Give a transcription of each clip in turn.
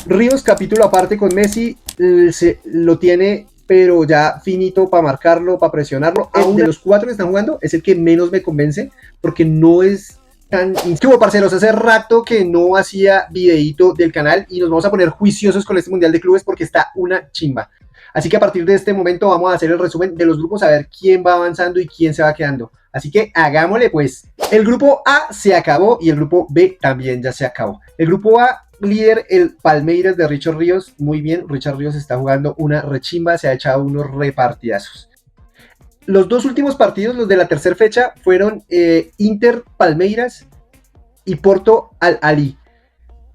Ríos, capítulo aparte con Messi, lo tiene, pero ya finito para marcarlo, para presionarlo. El de los cuatro que están jugando es el que menos me convence, porque no es tan... ¿Qué hubo, parceros? Hace rato que no hacía videíto del canal y nos vamos a poner juiciosos con este Mundial de Clubes porque está una chimba. Así que a partir de este momento vamos a hacer el resumen de los grupos, a ver quién va avanzando y quién se va quedando. Así que hagámosle pues. El grupo A se acabó y el grupo B también ya se acabó. El grupo A, líder el Palmeiras de Richard Ríos. Muy bien, Richard Ríos está jugando una rechimba, se ha echado unos repartidazos. Los dos últimos partidos, los de la tercera fecha, fueron Inter Palmeiras y Porto Al-Ahly.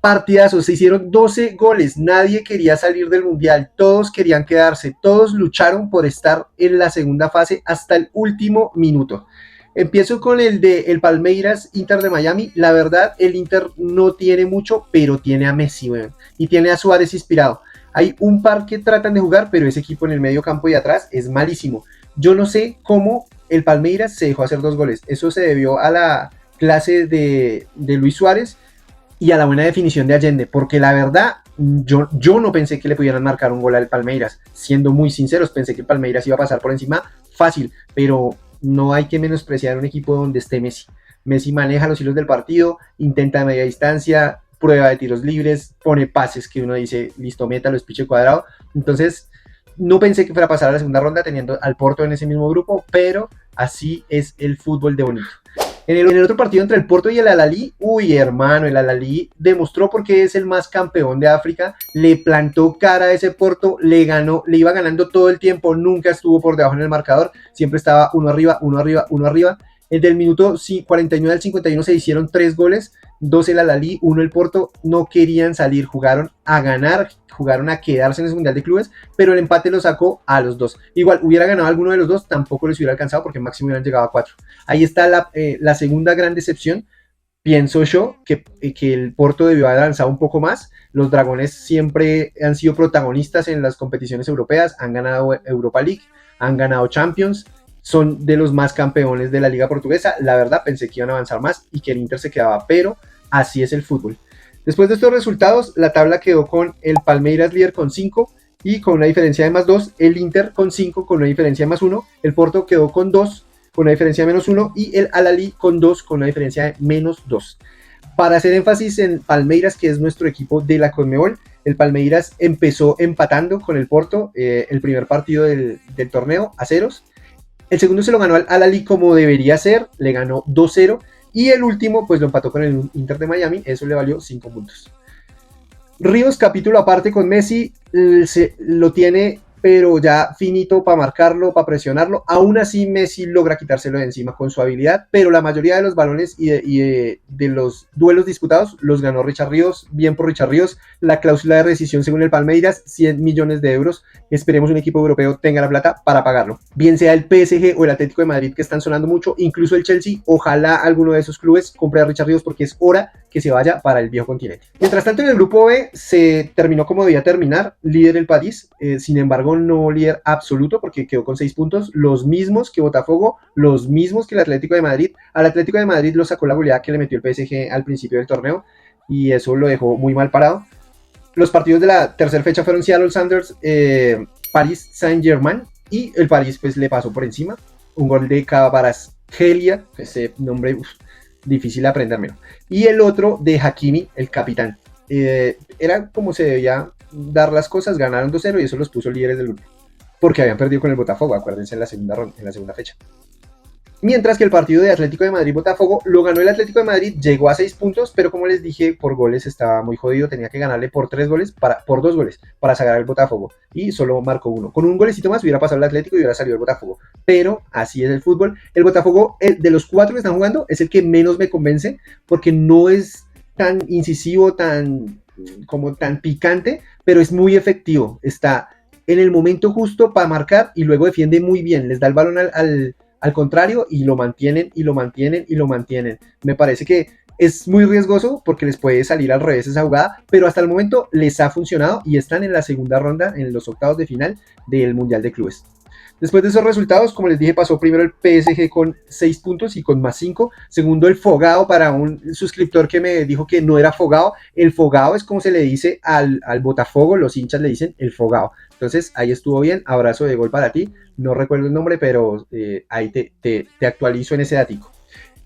Partidazos, se hicieron 12 goles, nadie quería salir del mundial, todos querían quedarse, todos lucharon por estar en la segunda fase hasta el último minuto. Empiezo con el de el Palmeiras Inter de Miami. La verdad, el Inter no tiene mucho, pero tiene a Messi, weón, y tiene a Suárez inspirado. Hay un par que tratan de jugar, pero ese equipo en el medio campo y atrás es malísimo. Yo no sé cómo el Palmeiras se dejó hacer 2 goles. Eso se debió a la clase de Luis Suárez y a la buena definición de Allende, porque la verdad, yo no pensé que le pudieran marcar un gol al Palmeiras. Siendo muy sinceros, pensé que el Palmeiras iba a pasar por encima fácil, pero no hay que menospreciar un equipo donde esté Messi. Messi maneja los hilos del partido, intenta de media distancia, prueba de tiros libres, pone pases que uno dice, listo, métalo, es piche cuadrado. Entonces, no pensé que fuera a pasar a la segunda ronda teniendo al Porto en ese mismo grupo, pero así es el fútbol de bonito. En el otro partido entre el Porto y el Al-Ahly, uy, hermano, el Al-Ahly demostró porque es el más campeón de África, le plantó cara a ese Porto, le ganó, le iba ganando todo el tiempo, nunca estuvo por debajo en el marcador, siempre estaba uno arriba, uno arriba, uno arriba. El del minuto 49 al 51 se hicieron 3 goles, 2 el Al-Ahly, 1 el Porto, no querían salir, jugaron a ganar, jugaron a quedarse en ese Mundial de Clubes, pero el empate lo sacó a los dos. Igual, hubiera ganado alguno de los dos, tampoco les hubiera alcanzado porque máximo hubieran llegado a 4. Ahí está la segunda gran decepción. Pienso yo que el Porto debió haber avanzado un poco más. Los Dragones siempre han sido protagonistas en las competiciones europeas, han ganado Europa League, han ganado Champions, son de los más campeones de la Liga Portuguesa. La verdad, pensé que iban a avanzar más y que el Inter se quedaba, pero así es el fútbol. Después de estos resultados, la tabla quedó con el Palmeiras líder con 5 y con una diferencia de más 2, el Inter con 5 con una diferencia de más 1, el Porto quedó con 2 con una diferencia de menos 1 y el Al-Ahly con 2 con una diferencia de menos 2. Para hacer énfasis en Palmeiras, que es nuestro equipo de la Conmebol, el Palmeiras empezó empatando con el Porto el primer partido del torneo a ceros. El segundo se lo ganó al Al-Ahly como debería ser, le ganó 2-0. Y el último, pues lo empató con el Inter de Miami, eso le valió 5 puntos. Ríos, capítulo aparte con Messi, lo tiene, pero ya finito para marcarlo, para presionarlo. Aún así, Messi logra quitárselo de encima con su habilidad, pero la mayoría de los balones y de los duelos disputados los ganó Richard Ríos. Bien por Richard Ríos. La cláusula de rescisión, según el Palmeiras, 100 millones de euros. Esperemos un equipo europeo tenga la plata para pagarlo. Bien sea el PSG o el Atlético de Madrid, que están sonando mucho, incluso el Chelsea. Ojalá alguno de esos clubes compre a Richard Ríos porque es hora que se vaya para el viejo continente. Mientras tanto, en el grupo B se terminó como debía terminar, líder el París, sin embargo no líder absoluto porque quedó con 6 puntos, los mismos que Botafogo, los mismos que el Atlético de Madrid. Al Atlético de Madrid lo sacó la goleada que le metió el PSG al principio del torneo y eso lo dejó muy mal parado. Los partidos de la tercera fecha fueron Seattle Sounders, Paris Saint-Germain, y el París pues le pasó por encima, un gol de Kvaratskhelia, ese nombre difícil de aprendérmelo, y el otro de Hakimi, el capitán. Era como se debía dar las cosas, ganaron 2-0 y eso los puso líderes del grupo, porque habían perdido con el Botafogo, acuérdense, en la segunda fecha. Mientras que el partido de Atlético de Madrid-Botafogo lo ganó el Atlético de Madrid, llegó a 6 puntos, pero como les dije, por goles estaba muy jodido, tenía que ganarle por 2 goles para sacar al Botafogo, y solo marcó 1. Con un golecito más hubiera pasado el Atlético y hubiera salido el Botafogo, pero así es el fútbol. El Botafogo, de los 4 que están jugando, es el que menos me convence, porque no es tan incisivo, tan picante, pero es muy efectivo, está en el momento justo para marcar y luego defiende muy bien, les da el balón al contrario y lo mantienen y lo mantienen y lo mantienen. Me parece que es muy riesgoso porque les puede salir al revés esa jugada, pero hasta el momento les ha funcionado y están en la segunda ronda, en los octavos de final del Mundial de Clubes. Después de esos resultados, como les dije, pasó primero el PSG con 6 puntos y con más 5. Segundo, el Fogao, para un suscriptor que me dijo que no era Fogao. El Fogao es como se le dice al Botafogo, los hinchas le dicen el Fogao. Entonces, ahí estuvo bien. Abrazo de gol para ti. No recuerdo el nombre, pero ahí te actualizo en ese datico.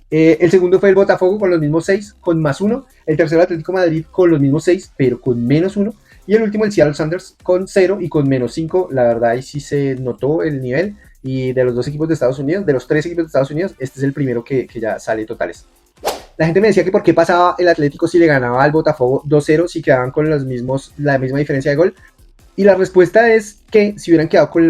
El segundo fue el Botafogo con los mismos 6, con más 1. El tercero, Atlético Madrid, con los mismos 6, pero con menos 1. Y el último, el Seattle Sounders, con 0 y con menos 5. La verdad, ahí sí se notó el nivel. Y de los dos equipos de Estados Unidos, de los 3 equipos de Estados Unidos, este es el primero que ya sale totales. La gente me decía que por qué pasaba el Atlético si le ganaba al Botafogo 2-0, si quedaban con la misma diferencia de gol. Y la respuesta es que si hubieran quedado con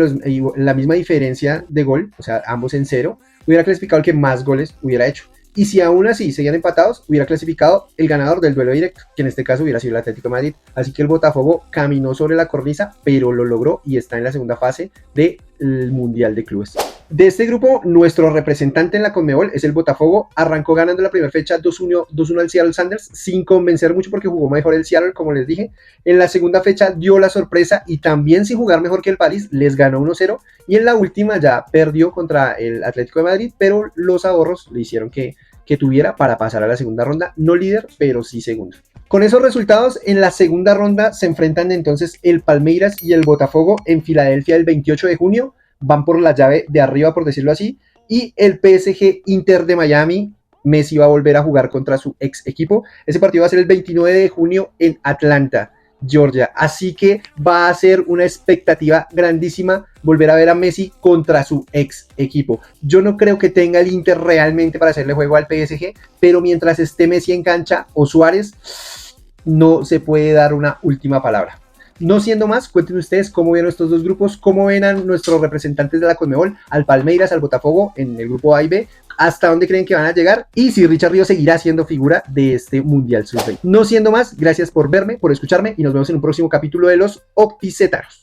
la misma diferencia de gol, o sea, ambos en 0, hubiera clasificado el que más goles hubiera hecho. Y si aún así seguían empatados, hubiera clasificado el ganador del duelo directo, que en este caso hubiera sido el Atlético de Madrid. Así que el Botafogo caminó sobre la cornisa, pero lo logró y está en la segunda fase del Mundial de Clubes. De este grupo, nuestro representante en la Conmebol es el Botafogo. Arrancó ganando la primera fecha 2-1 al Seattle Sounders, sin convencer mucho porque jugó mejor el Seattle, como les dije. En la segunda fecha dio la sorpresa y también sin jugar mejor que el París, les ganó 1-0. Y en la última ya perdió contra el Atlético de Madrid, pero los ahorros le hicieron que tuviera para pasar a la segunda ronda, no líder, pero sí segundo. Con esos resultados, en la segunda ronda se enfrentan entonces el Palmeiras y el Botafogo en Filadelfia el 28 de junio, van por la llave de arriba, por decirlo así, y el PSG Inter de Miami, Messi va a volver a jugar contra su ex equipo. Ese partido va a ser el 29 de junio en Atlanta, Georgia, así que va a ser una expectativa grandísima volver a ver a Messi contra su ex equipo. Yo no creo que tenga el Inter realmente para hacerle juego al PSG, pero mientras esté Messi en cancha o Suárez, no se puede dar una última palabra. No siendo más, cuéntenme ustedes cómo ven estos dos grupos, cómo ven a nuestros representantes de la Conmebol, al Palmeiras, al Botafogo en el grupo A y B, hasta dónde creen que van a llegar y si Richard Ríos seguirá siendo figura de este Mundial Sub-20. No siendo más, gracias por verme, por escucharme y nos vemos en un próximo capítulo de los Octicétaros.